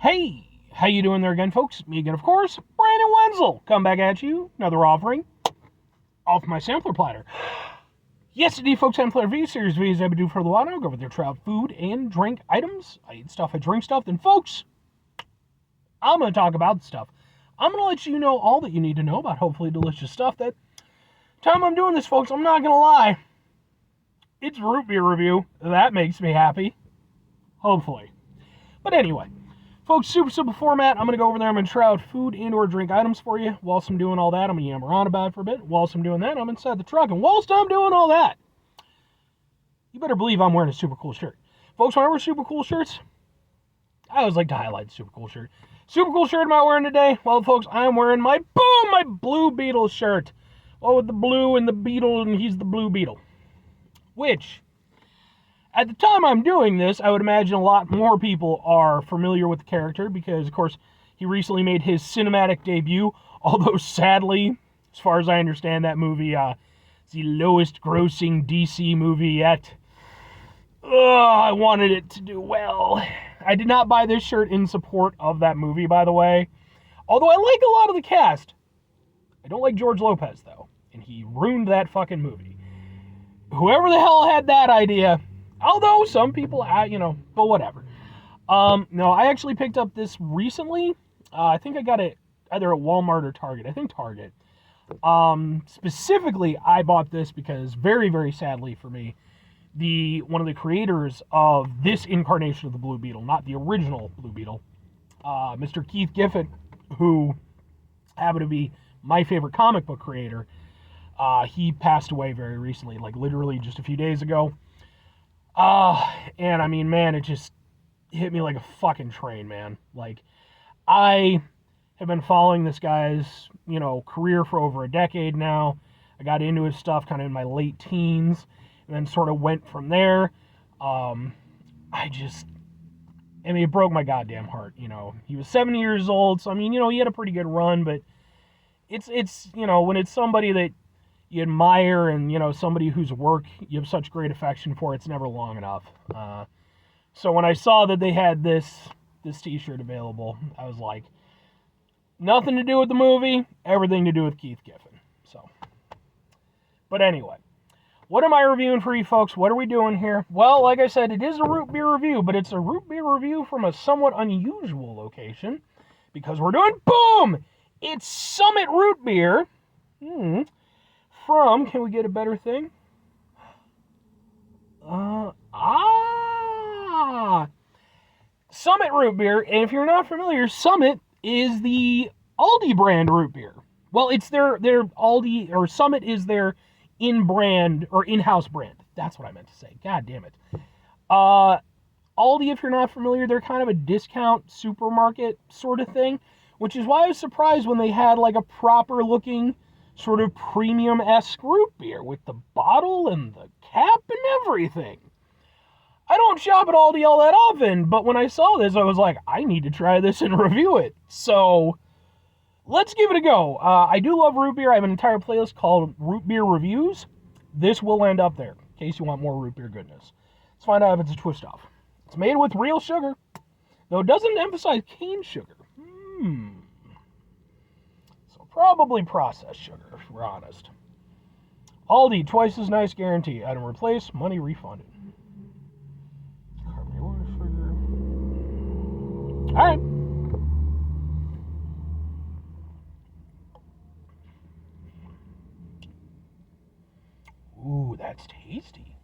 Hey, how you doing there again, folks? Me again, of course, Brandon Wenzel. Come back at you, another offering off my sampler platter. Yes, indeed, folks, sampler review series videos I've been doing for a while now. Go over their trout food and drink items. I eat stuff, I drink stuff. Then, folks, I'm going to talk about the stuff. I'm going to let you know all that you need to know about hopefully delicious stuff. That time I'm doing this, folks, I'm not going to lie. It's root beer review. That makes me happy. Hopefully. But anyway. Folks, super simple format. I'm going to go over there. I'm going to try out food and or drink items for you. Whilst I'm doing all that, I'm going to yammer on about it for a bit. Whilst I'm doing that, I'm inside the truck. And whilst I'm doing all that, you better believe I'm wearing a super cool shirt. Folks, when I wear super cool shirts, I always like to highlight the super cool shirt. Super cool shirt am I wearing today? Well, folks, I'm wearing my Blue Beetle shirt. Oh, with the blue and the beetle, and he's the Blue Beetle. Which... at the time I'm doing this, I would imagine a lot more people are familiar with the character because, of course, he recently made his cinematic debut, although sadly, as far as I understand, that movie is the lowest grossing DC movie yet. I wanted it to do well. I did not buy this shirt in support of that movie, by the way, although I like a lot of the cast. I don't like George Lopez, though, and he ruined that fucking movie. Whoever the hell had that idea... although some people, but whatever. No, I actually picked up this recently. I think I got it either at Walmart or Target. I think Target. Specifically, I bought this because very, very sadly for me, one of the creators of this incarnation of the Blue Beetle, not the original Blue Beetle, Mr. Keith Giffen, who happened to be my favorite comic book creator, he passed away very recently, like literally just a few days ago. And I mean, man, it just hit me like a fucking train, man. Like, I have been following this guy's, career for over a decade now. I got into his stuff kind of in my late teens, and then sort of went from there. It broke my goddamn heart, He was 70 years old, so, I mean, he had a pretty good run, but it's when it's somebody that you admire and, somebody whose work you have such great affection for, it's never long enough. So when I saw that they had this t-shirt available, I was like, nothing to do with the movie, everything to do with Keith Giffen. So, but anyway, what am I reviewing for you folks? What are we doing here? Well, like I said, it is a root beer review, but it's a root beer review from a somewhat unusual location because we're doing, boom! It's Summit Root Beer. Can we get a better thing? Summit Root Beer, and if you're not familiar, Summit is the ALDI brand root beer. Well, it's their ALDI, or Summit is their in-brand, or in-house brand. That's what I meant to say. God damn it. ALDI, if you're not familiar, they're kind of a discount supermarket sort of thing, which is why I was surprised when they had like a proper-looking sort of premium-esque root beer with the bottle and the cap and everything. I don't shop at Aldi all that often, but when I saw this, I was like, I need to try this and review it. So, let's give it a go. I do love root beer. I have an entire playlist called Root Beer Reviews. This will end up there, in case you want more root beer goodness. Let's find out if it's a twist-off. It's made with real sugar, though it doesn't emphasize cane sugar. Probably processed sugar, if we're honest. Aldi, twice as nice guarantee. Item replaced, money refunded. Carbonated water, sugar. Alright. Ooh, that's tasty.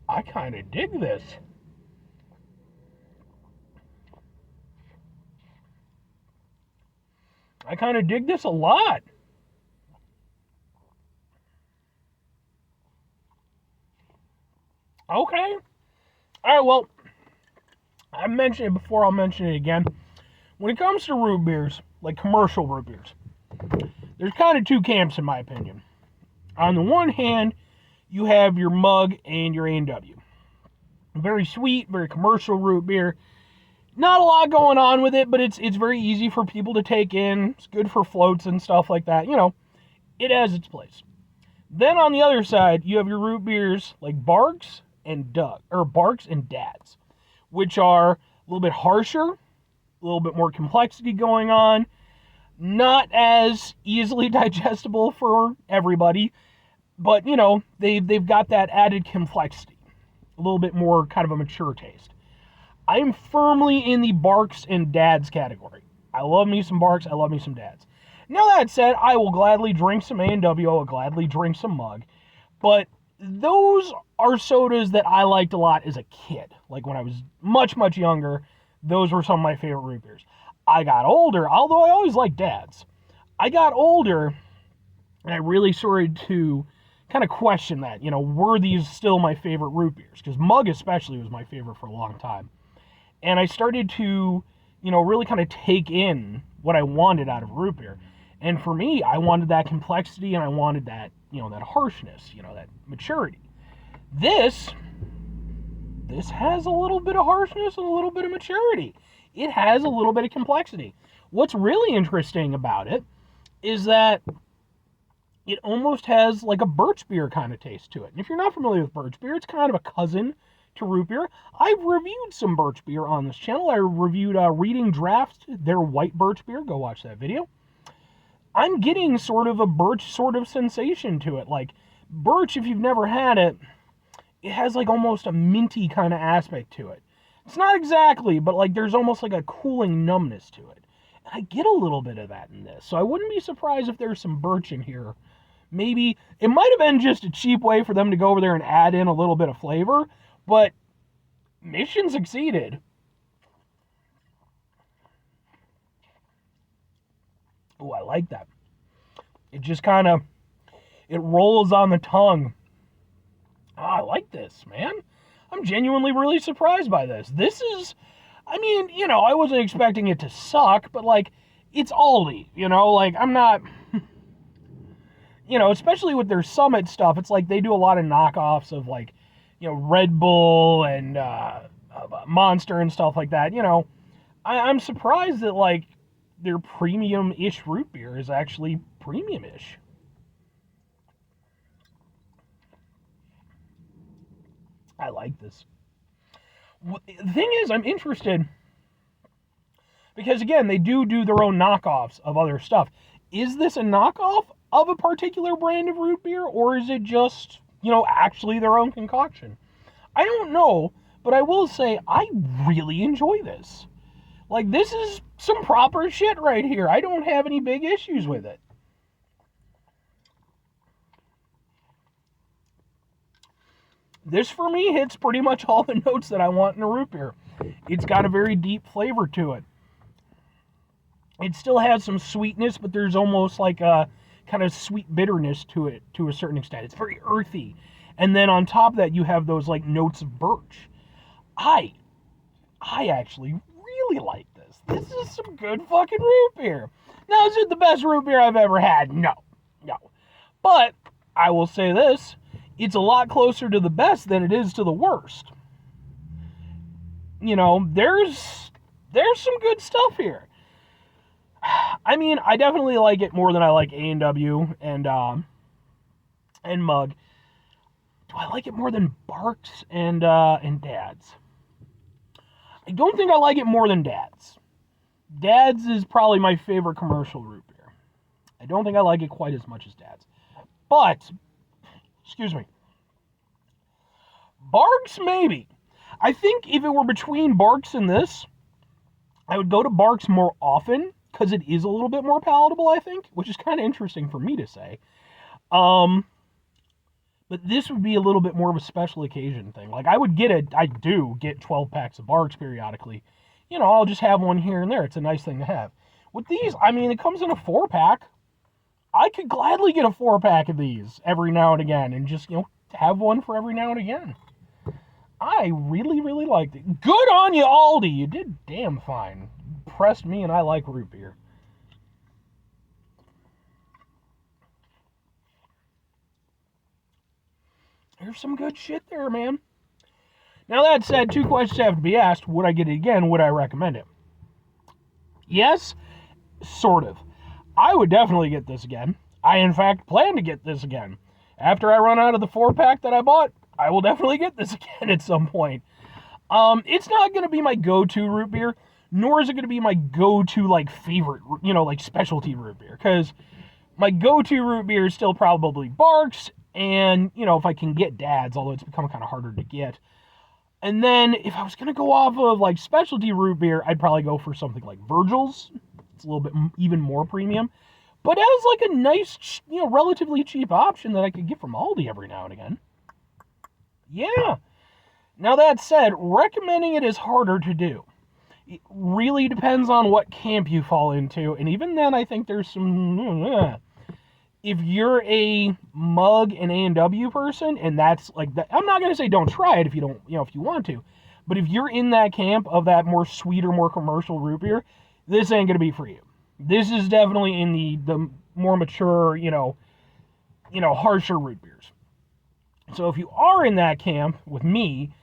I kind of dig this. I kind of dig this a lot. Okay. Alright, well, I mentioned it before, I'll mention it again. When it comes to root beers, like commercial root beers, there's kind of two camps in my opinion. On the one hand, you have your mug and your A&W. Very sweet, very commercial root beer. Not a lot going on with it, but it's very easy for people to take in. It's good for floats and stuff like that. It has its place. Then on the other side, you have your root beers like Barks and Dads, which are a little bit harsher, a little bit more complexity going on, not as easily digestible for everybody, but they've got that added complexity, a little bit more kind of a mature taste. I'm firmly in the Barks and Dads category. I love me some Barks, I love me some Dads. Now that said, I will gladly drink some A&W, I will gladly drink some Mug, but those are sodas that I liked a lot as a kid. Like when I was much, much younger, those were some of my favorite root beers. I got older, although I always liked Dads. I got older, and I really started to kind of question that. Were these still my favorite root beers? Because Mug especially was my favorite for a long time. And I started to, really kind of take in what I wanted out of root beer. And for me, I wanted that complexity, and I wanted that, that harshness, that maturity. This has a little bit of harshness and a little bit of maturity. It has a little bit of complexity. What's really interesting about it is that it almost has like a birch beer kind of taste to it. And if you're not familiar with birch beer, it's kind of a cousin to root beer. I've reviewed some birch beer on this channel. I reviewed Reading Draft, their white birch beer. Go watch that video. I'm getting sort of a birch sort of sensation to it. Like birch, if you've never had it, it has like almost a minty kind of aspect to it. It's not exactly, but like there's almost like a cooling numbness to it. And I get a little bit of that in this. So I wouldn't be surprised if there's some birch in here. Maybe it might have been just a cheap way for them to go over there and add in a little bit of flavor, but mission succeeded. Oh, I like that. It just kind of, it rolls on the tongue. Oh, I like this, man. I'm genuinely really surprised by this. This is, I wasn't expecting it to suck, but like, it's Aldi, like I'm not, especially with their Summit stuff, it's like they do a lot of knockoffs of like, Red Bull and Monster and stuff like that. I'm surprised that like their premium-ish root beer is actually premium-ish. I like this. The thing is, I'm interested because, again, they do their own knockoffs of other stuff. Is this a knockoff of a particular brand of root beer, or is it just, actually their own concoction? I don't know, but I will say I really enjoy this. Like, this is some proper shit right here. I don't have any big issues with it. This, for me, hits pretty much all the notes that I want in a root beer. It's got a very deep flavor to it. It still has some sweetness, but there's almost like a kind of sweet bitterness to it to a certain extent. It's very earthy. And then on top of that, you have those like notes of birch. I actually really like this. This is some good fucking root beer. Now, is it the best root beer I've ever had? No. But I will say this. It's a lot closer to the best than it is to the worst. There's some good stuff here. I definitely like it more than I like A&W and Mug. Do I like it more than Barks and Dads? I don't think I like it more than Dads. Dads is probably my favorite commercial root beer. I don't think I like it quite as much as Dads. But, excuse me, Barks maybe. I think if it were between Barks and this, I would go to Barks more often, because it is a little bit more palatable, I think, which is kind of interesting for me to say. But this would be a little bit more of a special occasion thing. Like, I do get 12 packs of Barks periodically. I'll just have one here and there. It's a nice thing to have. With these, it comes in a 4-pack. I could gladly get a 4-pack of these every now and again and just, have one for every now and again. I really, really liked it. Good on you, Aldi. You did damn fine. Impressed me, and I like root beer. There's some good shit there, man. Now, that said, 2 questions have to be asked. Would I get it again? Would I recommend it? Yes, sort of. I would definitely get this again. I, in fact, plan to get this again. After I run out of the 4-pack that I bought, I will definitely get this again at some point. It's not going to be my go-to root beer, nor is it going to be my go-to, like, favorite, like, specialty root beer, because my go-to root beer is still probably Barks, and, if I can get Dad's, although it's become kind of harder to get. And then, if I was going to go off of, like, specialty root beer, I'd probably go for something like Virgil's. It's a little bit even more premium. But as, like, a nice, relatively cheap option that I could get from Aldi every now and again. Yeah. Now, that said, recommending it is harder to do. It really depends on what camp you fall into. And even then, I think there's some... If you're a mug and A&W person, and that's like that, I'm not going to say don't try it if you don't, if you want to. But if you're in that camp of that more sweeter, more commercial root beer, this ain't going to be for you. This is definitely in the more mature, harsher root beers. So if you are in that camp with me,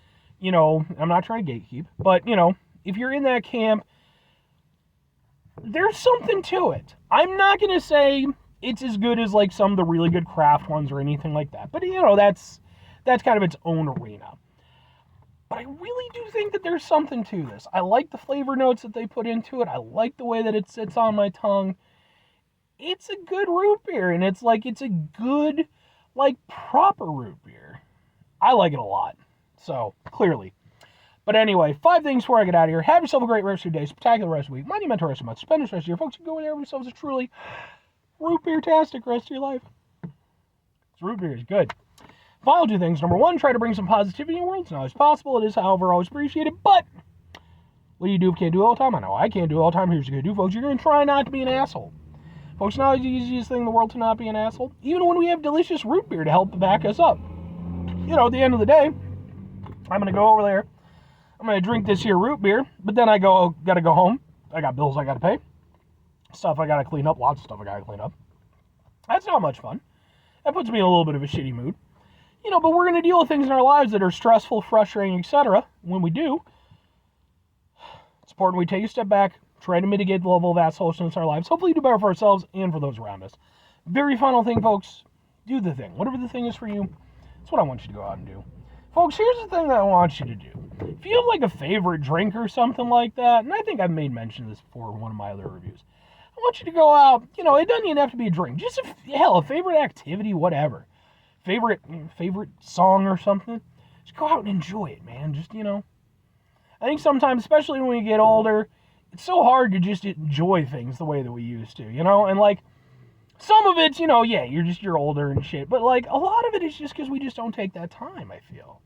I'm not trying to gatekeep, but, if you're in that camp, there's something to it. I'm not going to say it's as good as, like, some of the really good craft ones or anything like that. But, that's kind of its own arena. But I really do think that there's something to this. I like the flavor notes that they put into it. I like the way that it sits on my tongue. It's a good root beer, and it's a good, like, proper root beer. I like it a lot. So, clearly. But anyway, 5 things before I get out of here. Have yourself a great rest of your day, spectacular rest of the week, monumental rest of the month, spend the rest of your folks, go in there with yourselves a truly root beer-tastic rest of your life. This root beer is good. Final 2 things. Number 1, try to bring some positivity in the world. It's not always possible. It is, however, always appreciated. But what do you do if you can't do it all the time? I know I can't do it all the time. Here's what you're going to do, folks. You're going to try not to be an asshole. Folks, not the easiest thing in the world to not be an asshole. Even when we have delicious root beer to help back us up. At the end of the day, I'm going to go over there. I'm going to drink this here root beer. But then I got to go home. I got bills I got to pay. Stuff I gotta clean up, lots of stuff I gotta clean up. That's not much fun. That puts me in a little bit of a shitty mood. But we're gonna deal with things in our lives that are stressful, frustrating, etc. When we do, it's important we take a step back, try to mitigate the level of assholeness in our lives, hopefully do better for ourselves and for those around us. Very final thing, folks, do the thing. Whatever the thing is for you, that's what I want you to go out and do. Folks, here's the thing that I want you to do. If you have, like, a favorite drink or something like that, and I think I've made mention of this before in one of my other reviews, I want you to go out, it doesn't even have to be a drink. Just, a favorite activity, whatever. Favorite song or something. Just go out and enjoy it, man. Just, I think sometimes, especially when we get older, it's so hard to just enjoy things the way that we used to, And, like, some of it's, you're older and shit. But, like, a lot of it is just because we just don't take that time, I feel.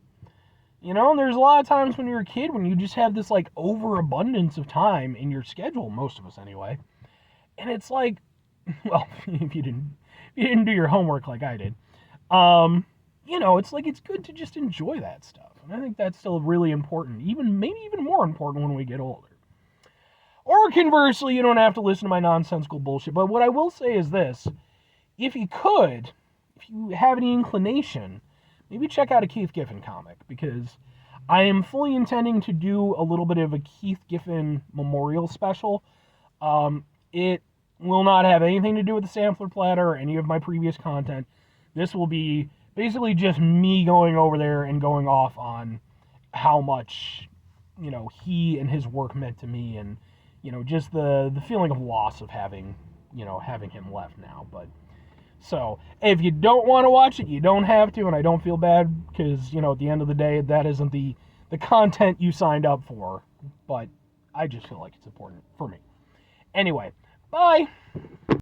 And there's a lot of times when you're a kid when you just have this, like, overabundance of time in your schedule, most of us anyway. And it's like, well, if you didn't do your homework like I did, it's like it's good to just enjoy that stuff. And I think that's still really important, maybe even more important when we get older. Or conversely, you don't have to listen to my nonsensical bullshit. But what I will say is this. If you have any inclination, maybe check out a Keith Giffen comic, because I am fully intending to do a little bit of a Keith Giffen memorial special. It will not have anything to do with the sampler platter or any of my previous content. This will be basically just me going over there and going off on how much, he and his work meant to me, and, just the feeling of loss of having him left now. But, so, if you don't want to watch it, you don't have to, and I don't feel bad, because, at the end of the day, that isn't the content you signed up for, but I just feel like it's important for me. Anyway, bye!